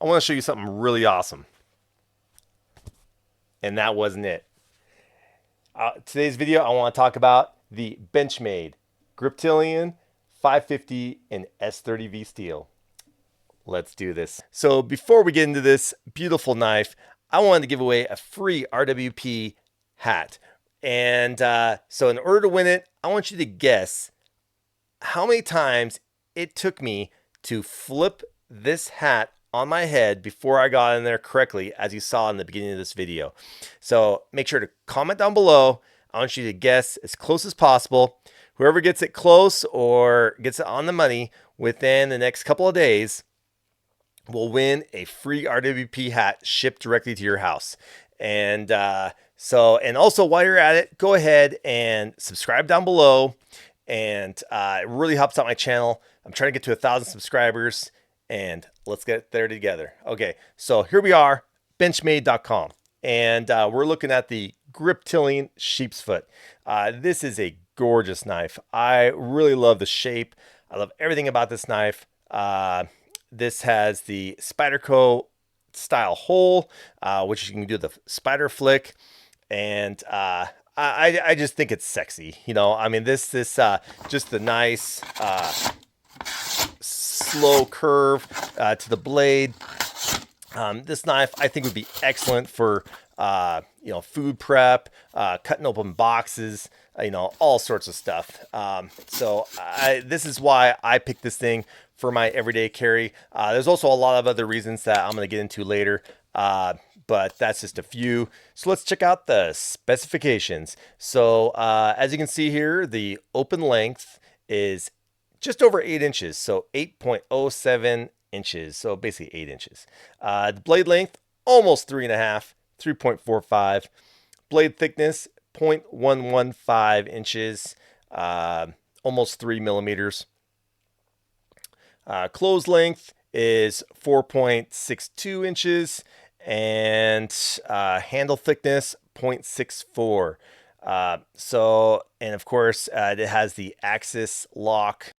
I want to show you something really awesome. And that wasn't it. Today's video, I want to talk about the Benchmade Griptilian 550 and S30V steel. Let's do this. So before we get into this beautiful knife, I wanted to give away a free RWP hat. And so in order to win it, I want you to guess how many times it took me to flip this hat on my head before I got in there correctly, as you saw in the beginning of this video. So make sure to comment down below. I want you to guess as close as possible. Whoever gets it close or gets it on the money within the next couple of days will win a free RWP hat shipped directly to your house. And and also while you're at it, go ahead and subscribe down below. And it really helps out my channel. I'm trying to get to 1,000 subscribers, and let's get there together. Okay, so here we are, benchmade.com, and we're looking at the Griptilian Sheepsfoot. This is a gorgeous knife. I really love the shape. I love everything about this knife. This has the Spyderco style hole, which you can do the spider flick, and I just think it's sexy. You know, I mean, this just the nice slow curve to the blade. This knife I think would be excellent for food prep, cutting open boxes, all sorts of stuff. This is why I picked this thing for my everyday carry. There's also a lot of other reasons that I'm going to get into later. But that's just a few. So let's check out the specifications. So as you can see here, the open length is just over 8 inches. So 8.07 inches. So basically 8 inches. The blade length, almost 3.5, 3.45. Blade thickness, 0.115 inches, almost 3 millimeters. Close length is 4.62 inches, and handle thickness 0.64. And of course it has the axis lock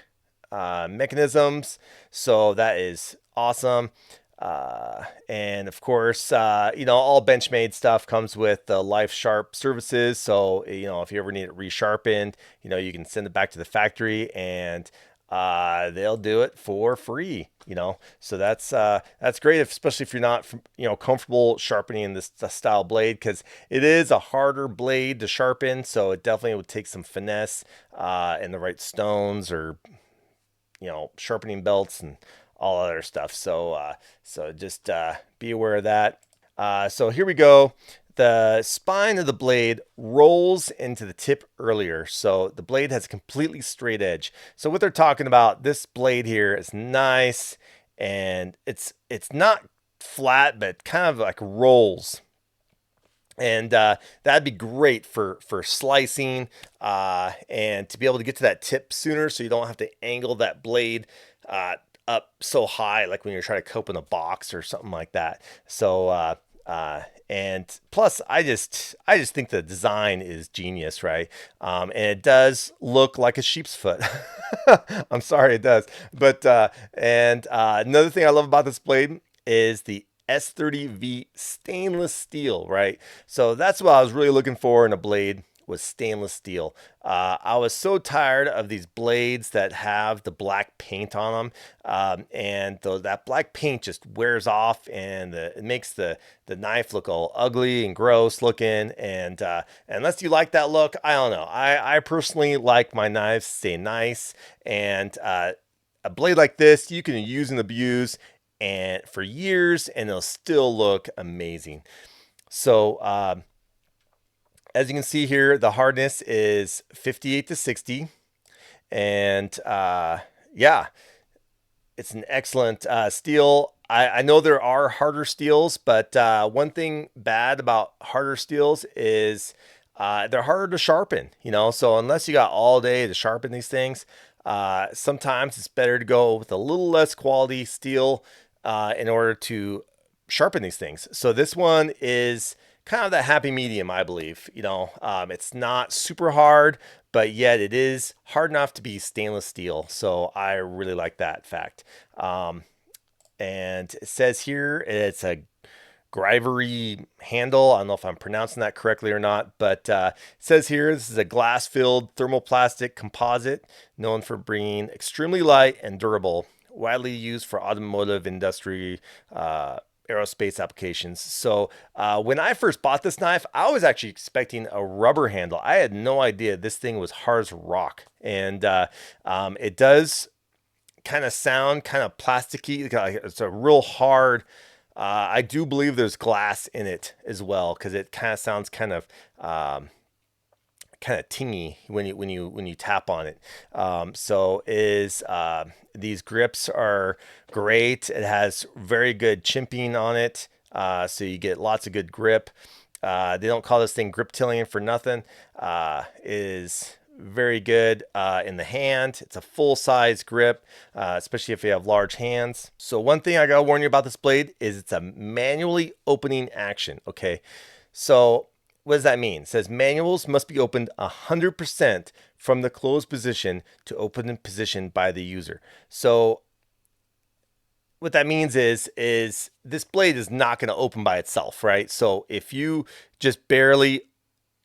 mechanisms, so that is awesome. And of course, all Benchmade stuff comes with the Life Sharp services. So, if you ever need it resharpened, you can send it back to the factory and they'll do it for free. So that's great, especially if you're not comfortable sharpening this style blade, because it is a harder blade to sharpen. So it definitely would take some finesse and the right stones, or sharpening belts and all other stuff. So just be aware of that. So here we go. The spine of the blade rolls into the tip earlier, so the blade has a completely straight edge. So what they're talking about, this blade here is nice, and it's not flat, but kind of like rolls. And that'd be great for slicing and to be able to get to that tip sooner, so you don't have to angle that blade up so high, like when you're trying to cope in a box or something like that. So and plus, I just think the design is genius, right? And it does look like a sheep's foot. I'm sorry, it does. But another thing I love about this blade is the S30V stainless steel, right? So that's what I was really looking for in a blade, was stainless steel. I was so tired of these blades that have the black paint on them, and that black paint just wears off, and it makes the knife look all ugly and gross looking. And unless you like that look, I don't know. I personally like my knives stay nice, and a blade like this you can use and abuse and for years, and it'll still look amazing. So as you can see here, the hardness is 58 to 60. And yeah, it's an excellent steel. I know there are harder steels, but one thing bad about harder steels is they're harder to sharpen, So unless you got all day to sharpen these things, sometimes it's better to go with a little less quality steel in order to sharpen these things. So this one is kind of that happy medium, I believe. It's not super hard, but yet it is hard enough to be stainless steel. So I really like that fact. and it says here it's a Grivery handle. I don't know if I'm pronouncing that correctly or not, but it says here this is a glass-filled thermoplastic composite known for being extremely light and durable, widely used for automotive industry, aerospace applications. So when I first bought this knife, I was actually expecting a rubber handle. I had no idea this thing was hard as rock, and it does kind of sound kind of plasticky. It's a real hard. I do believe there's glass in it as well because it kind of sounds kind of tingy when you tap on it. So is these grips are great. It has very good chimping on it, so you get lots of good grip. They don't call this thing Griptilian for nothing. Is very good in the hand. It's a full size grip, especially if you have large hands. So one thing I gotta warn you about this blade is it's a manually opening action. Okay, so what does that mean? It says manuals must be opened 100% from the closed position to open in position by the user. So what that means is this blade is not going to open by itself, right? So if you just barely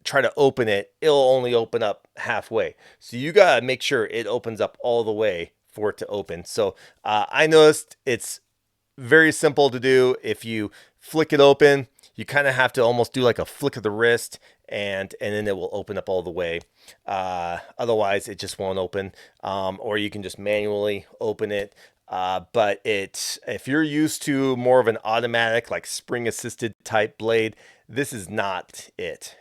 try to open it, it'll only open up halfway. So you gotta make sure it opens up all the way for it to open. So I noticed it's very simple to do. If you flick it open, you kind of have to almost do like a flick of the wrist, and then it will open up all the way. Otherwise, it just won't open. Or you can just manually open it. But if you're used to more of an automatic, like spring assisted type blade, this is not it,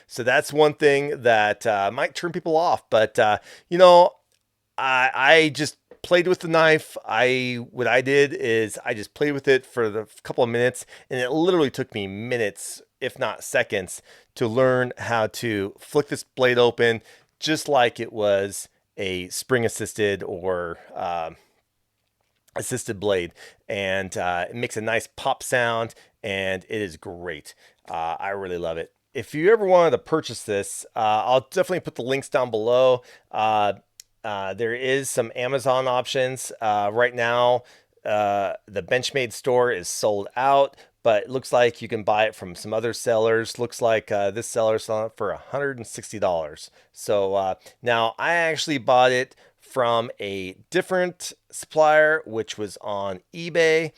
so that's one thing that might turn people off. But I just played with the knife. What I did is I just played with it for the couple of minutes, and it literally took me minutes, if not seconds, to learn how to flick this blade open, just like it was a spring assisted or assisted blade. And it makes a nice pop sound, and it is great. I really love it. If you ever wanted to purchase this, I'll definitely put the links down below. There is some Amazon options. Right now, the Benchmade store is sold out, but it looks like you can buy it from some other sellers. Looks like this seller's selling it for $160. So now I actually bought it from a different supplier, which was on eBay.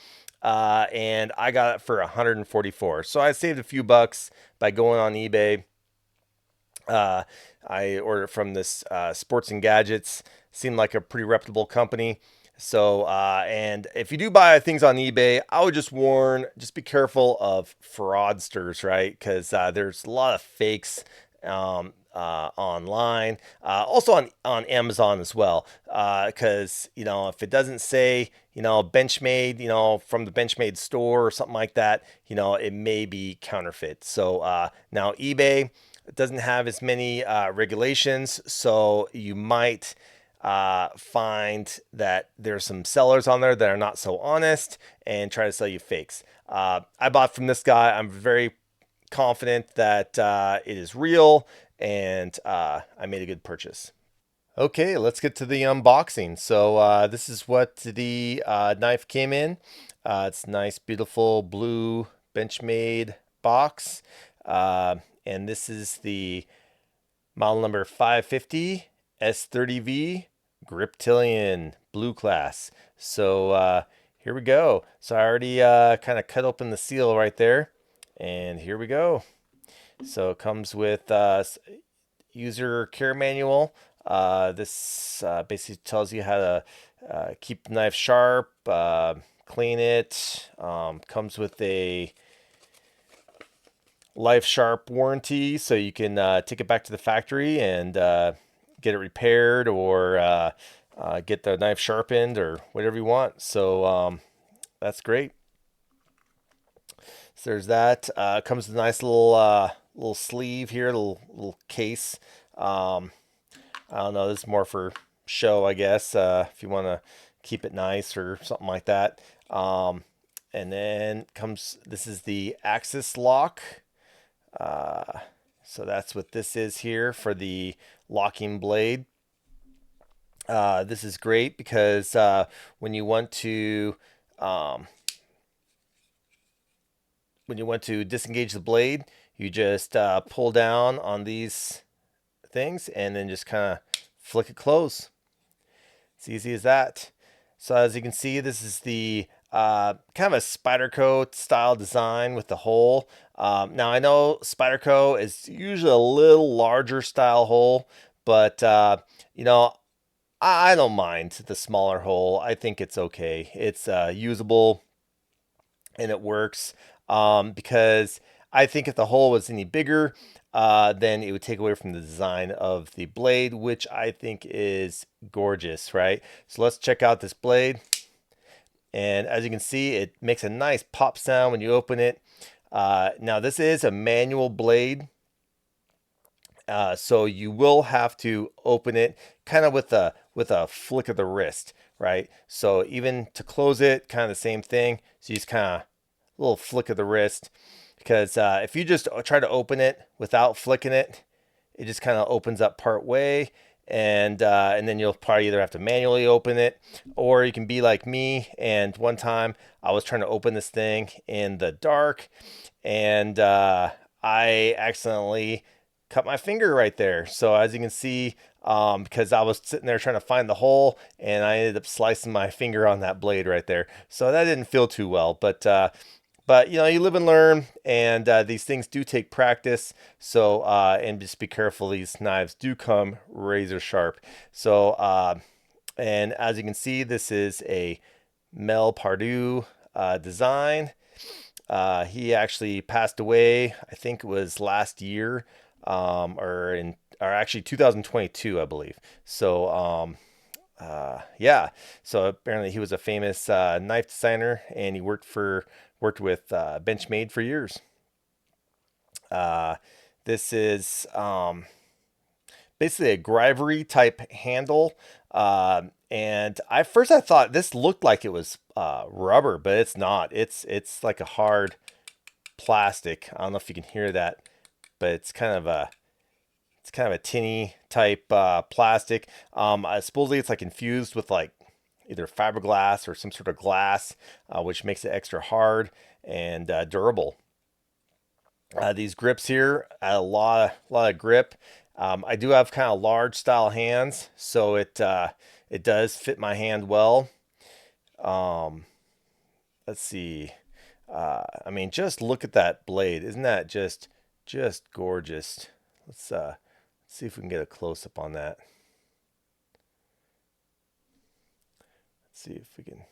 And I got it for 144. So I saved a few bucks by going on eBay. I ordered from this Sports and Gadgets. Seemed like a pretty reputable company. So, and if you do buy things on eBay, I would just warn, just be careful of fraudsters, right? Because there's a lot of fakes online, also on Amazon as well. Because if it doesn't say Benchmade, from the Benchmade store or something like that, it may be counterfeit. So now eBay doesn't have as many regulations, so you might find that there's some sellers on there that are not so honest and try to sell you fakes. I bought from this guy. I'm very confident that it is real, and I made a good purchase. Okay, let's get to the unboxing. So this is what the knife came in. It's a nice, beautiful blue Benchmade box. And this is the model number 550 S30V Griptilian blue class. So here we go. So I already kind of cut open the seal right there, and here we go. So it comes with user care manual. This basically tells you how to keep the knife sharp, clean it. Comes with a Life Sharp warranty, so you can take it back to the factory and get it repaired, or get the knife sharpened, or whatever you want. So that's great. So there's that. Comes with a nice little sleeve here, little case. I don't know. This is more for show, I guess. If you want to keep it nice or something like that. And then this is the axis lock. So that's what this is here for the locking blade. This is great because when you want to um, when you want to disengage the blade, you just pull down on these things and then just kind of flick it close. It's easy as that. So as you can see, this is the kind of a Spyderco style design with the hole. Now I know Spyderco is usually a little larger style hole, but you know, I don't mind the smaller hole. I think it's okay. It's usable and it works because I think if the hole was any bigger, then it would take away from the design of the blade, which I think is gorgeous, right? So let's check out this blade. And as you can see, it makes a nice pop sound when you open it. Now this is a manual blade, so you will have to open it kind of with a flick of the wrist, right? So even to close it, kind of the same thing. So you just kind of a little flick of the wrist, because if you just try to open it without flicking it, it just kind of opens up part way, and then you'll probably either have to manually open it, or you can be like me. And one time I was trying to open this thing in the dark, and I accidentally cut my finger right there. So as you can see, because I was sitting there trying to find the hole, and I ended up slicing my finger on that blade right there. So that didn't feel too well, but you know, you live and learn, and these things do take practice. So and just be careful, these knives do come razor sharp. So and as you can see, this is a Mel Pardue design. He actually passed away, I think it was last year, or actually 2022, I believe. So yeah, so apparently he was a famous knife designer, and he worked with Benchmade for years. This is basically a Grivery type handle. And I thought this looked like it was rubber, but it's not. It's like a hard plastic. I don't know if you can hear that, but it's kind of a tinny type plastic. Supposedly it's like infused with like either fiberglass or some sort of glass, which makes it extra hard and durable. These grips here add a lot of grip. I do have kind of large style hands, so it does fit my hand well. Um, let's see. I mean, just look at that blade. Isn't that just gorgeous? Let's see if we can get a close up on that. Let's see if we can.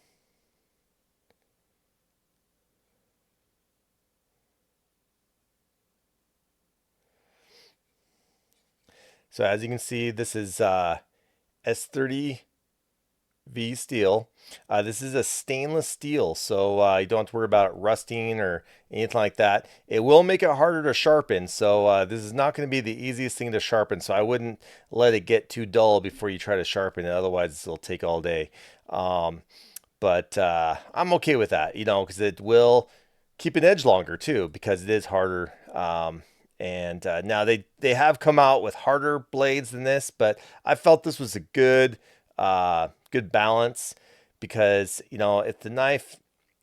So as you can see, this is S30 V steel. This is a stainless steel, so you don't have to worry about it rusting or anything like that. It will make it harder to sharpen, so this is not going to be the easiest thing to sharpen, so I wouldn't let it get too dull before you try to sharpen it, otherwise it'll take all day. But I'm okay with that, you know, because it will keep an edge longer too, because it is harder. And now they have come out with harder blades than this, but I felt this was a good balance, because you know, if the knife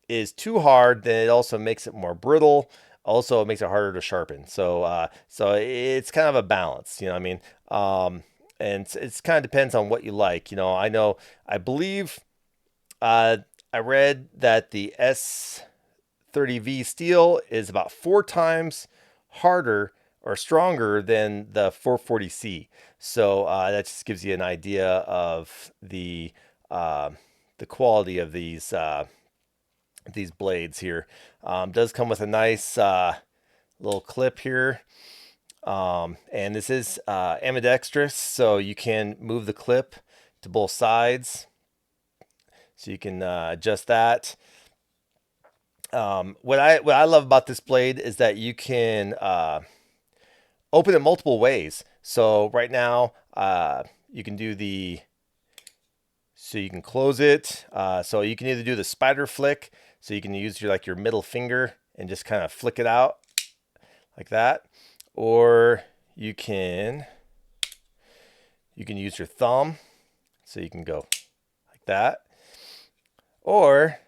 is too hard, then it also makes it more brittle. Also, it makes it harder to sharpen. So it's kind of a balance, you know what I mean? And it's kind of depends on what you like. You know, I believe I read that the S30V steel is about 4 times harder or stronger than the 440C. So that just gives you an idea of the quality of these blades here. Does come with a nice little clip here. And this is ambidextrous, so you can move the clip to both sides. So you can adjust that. What I love about this blade is that you can open it multiple ways. So right now, you can do so you can close it. So you can either do the spider flick, so you can use your middle finger and just kind of flick it out like that, or you can use your thumb, so you can go like that, or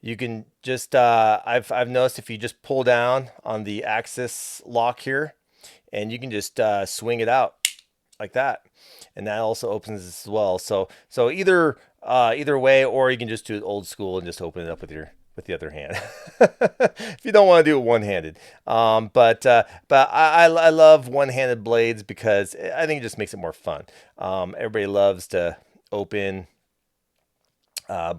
you can just I've noticed if you just pull down on the axis lock here, and you can just swing it out like that, and that also opens this as well. So either way, or you can just do it old school and just open it up with the other hand if you don't want to do it one-handed. But I love one-handed blades because I think it just makes it more fun. Everybody loves to open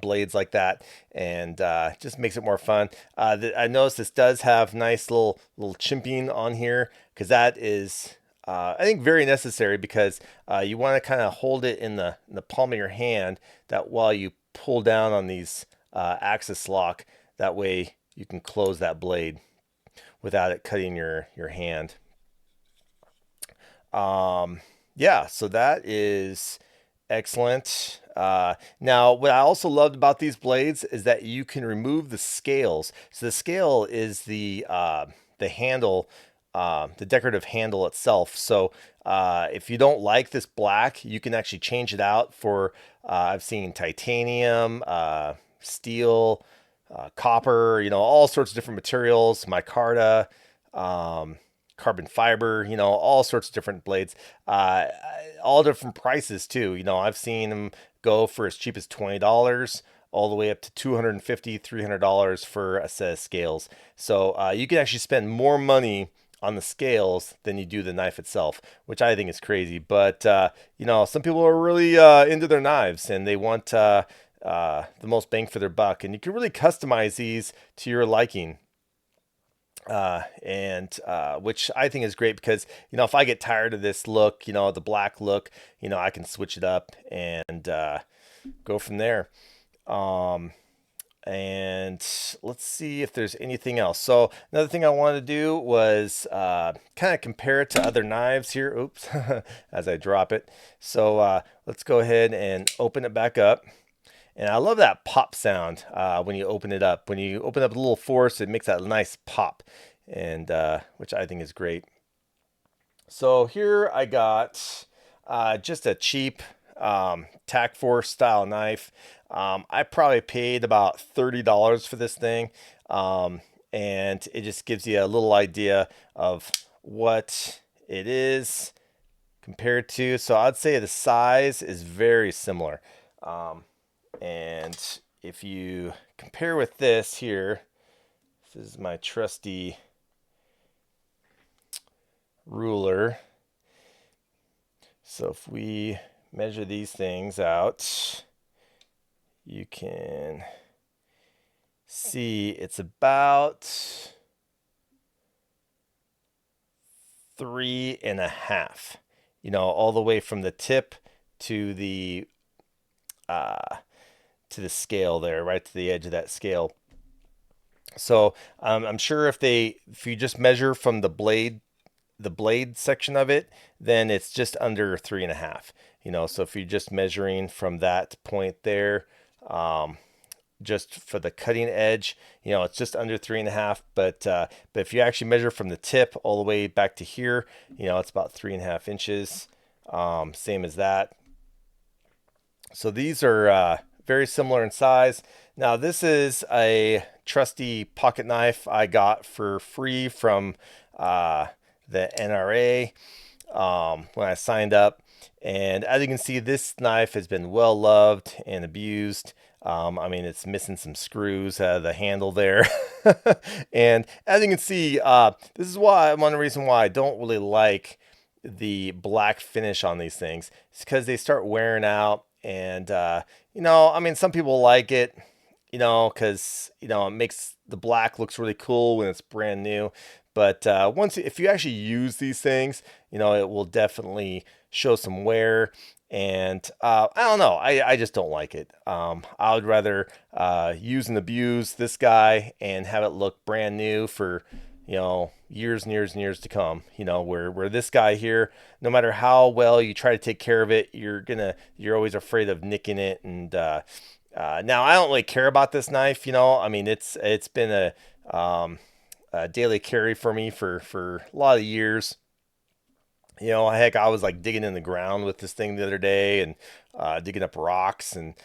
blades like that, and just makes it more fun. I noticed this does have nice little chimping on here because that is I think very necessary because you want to kind of hold it in the palm of your hand that while you pull down on these axis lock, that way you can close that blade without it cutting your hand. Yeah, so that is excellent. Now, what I also loved about these blades is that you can remove the scales. So the scale is the handle, the decorative handle itself. So if you don't like this black, you can actually change it out for, I've seen titanium, steel, copper, all sorts of different materials, micarta, carbon fiber, all sorts of different blades, all different prices too. I've seen them go for as cheap as $20 all the way up to $250, $300 for a set of scales. So you can actually spend more money on the scales than you do the knife itself, which I think is crazy. But some people are really into their knives and they want the most bang for their buck, and you can really customize these to your liking. And which I think is great because if I get tired of this look, the black look, I can switch it up and go from there. Um, and let's see if there's anything else. So another thing I wanted to do was kind of compare it to other knives here. Oops, as I drop it. So let's go ahead and open it back up. And I love that pop sound when you open it up. When you open up a little force, it makes that nice pop, and which I think is great. So here I got just a cheap tack force style knife. I probably paid about $30 for this thing, and it just gives you a little idea of what it is compared to. So I'd say the size is very similar. And if you compare with this here, this is my trusty ruler. So if we measure these things out, you can see it's about 3.5, all the way from the tip to the scale there, right to the edge of that scale. So I'm sure if you just measure from the blade section of it, then it's just under 3.5. So if you're just measuring from that point there, just for the cutting edge, it's just under 3.5. But if you actually measure from the tip all the way back to here, it's about 3.5 inches. Same as that. So these are very similar in size. Now this is a trusty pocket knife I got for free from the NRA when I signed up. And as you can see, this knife has been well loved and abused. It's missing some screws out of the handle there. And as you can see, this is one reason why I don't really like the black finish on these things. It's because they start wearing out. And, some people like it, because, it makes the black looks really cool when it's brand new. But if you actually use these things, it will definitely show some wear. And I don't know, I just don't like it. I would rather use and abuse this guy and have it look brand new for, years and years and years to come. Where this guy here, no matter how well you try to take care of it, you're always afraid of nicking it. And now I don't really care about this knife. It's been a daily carry for me for a lot of years. You know, heck, I was like digging in the ground with this thing the other day and digging up rocks and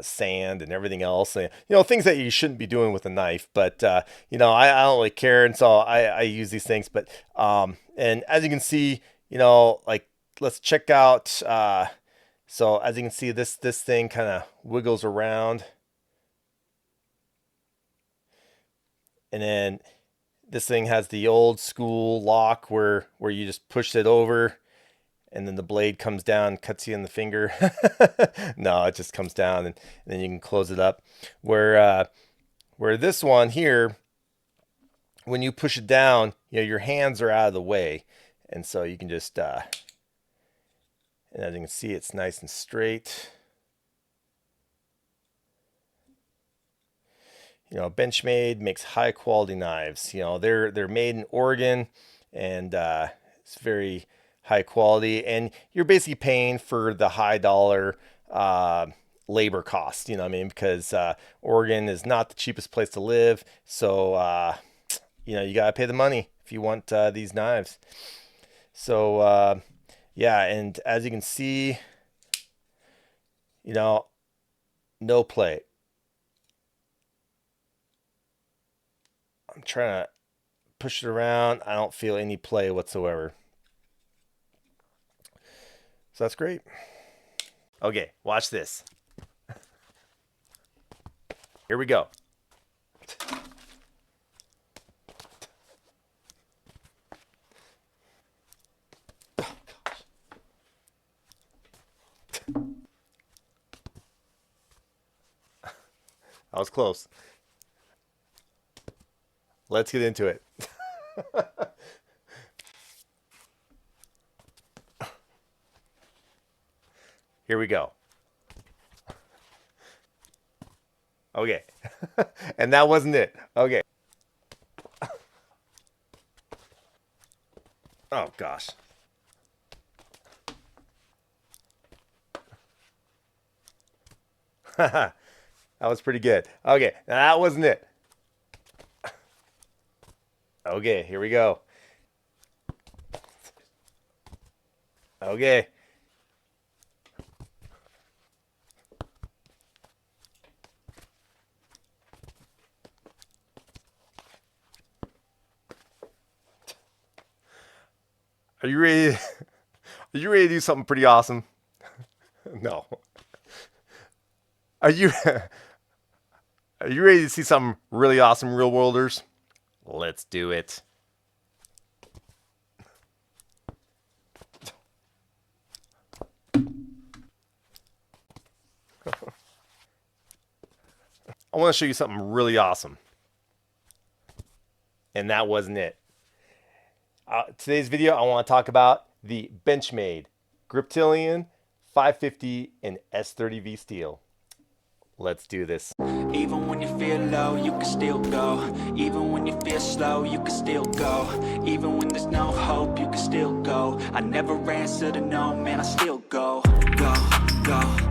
sand and everything else. And, you know, things that you shouldn't be doing with a knife. But, you know, I don't really care. And so I use these things. But, and as you can see, you know, like, let's check out. So as you can see, this thing kind of wiggles around. And then this thing has the old school lock where you just push it over and then the blade comes down and cuts you in the finger. No, it just comes down and then you can close it up. Where this one here, when you push it down, you know, your hands are out of the way. And so you can just, and as you can see, it's nice and straight. You know, Benchmade makes high quality knives. You know, they're made in Oregon, and it's very high quality. And you're basically paying for the high dollar labor cost. You know what I mean? Because Oregon is not the cheapest place to live. So you know, you gotta pay the money if you want these knives. So yeah, and as you can see, you know, no play. I'm trying to push it around. I don't feel any play whatsoever. So that's great. Okay, watch this. Here we go. Oh, gosh. That was close. Let's get into it. Here we go. Okay. And that wasn't it. Okay. Oh, gosh. That was pretty good. Okay. Now that wasn't it. Okay, here we go. Okay. Are you ready? Are you ready to do something pretty awesome? No. Are you are you ready to see something really awesome, real worlders? Let's do it. I want to show you something really awesome. And that wasn't it. Today's video, I want to talk about the Benchmade Griptilian 550 and S30V steel. Let's do this. Even when you feel low, you can still go. Even when you feel slow, you can still go. Even when there's no hope, you can still go. I never answer to no, man, I still go. Go, go.